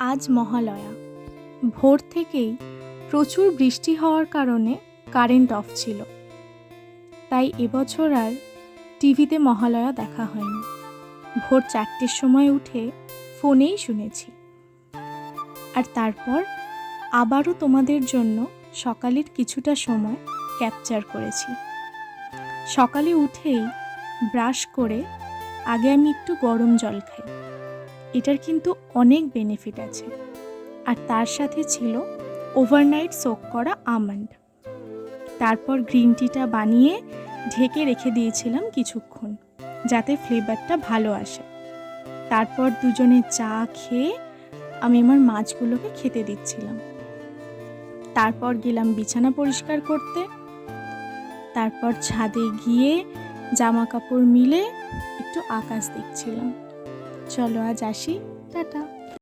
আজ মহালয়া। ভোর থেকেই প্রচুর বৃষ্টি হওয়ার কারণে কারেন্ট অফ ছিল, তাই এবছর আর টিভিতে মহালয়া দেখা হয়নি। ভোর 4টের সময় উঠে ফোনেই শুনেছি, আর তারপর আবারও তোমাদের জন্য সকালের কিছুটা সময় ক্যাপচার করেছি। সকালে উঠেই ব্রাশ করে আগে আমি একটু গরম জল খাই। এটার কিন্তু অনেক বেনিফিট আছে। আর তার সাথে ছিল ওভারনাইট সোক করা আমন্ড। তারপর গ্রিন টিটা বানিয়ে ঢেকে রেখে দিয়েছিলাম কিছুক্ষণ, যাতে ফ্লেভারটা ভালো আসে। তারপর দুজনে চা খেয়ে আমি আমার মাছগুলোকে খেতে দিচ্ছিলাম। তারপর গেলাম বিছানা পরিষ্কার করতে। তারপর ছাদে গিয়ে জামা কাপড় মিলে একটু আকাশ দেখছিলাম। চলো আজ আসি, টাটা।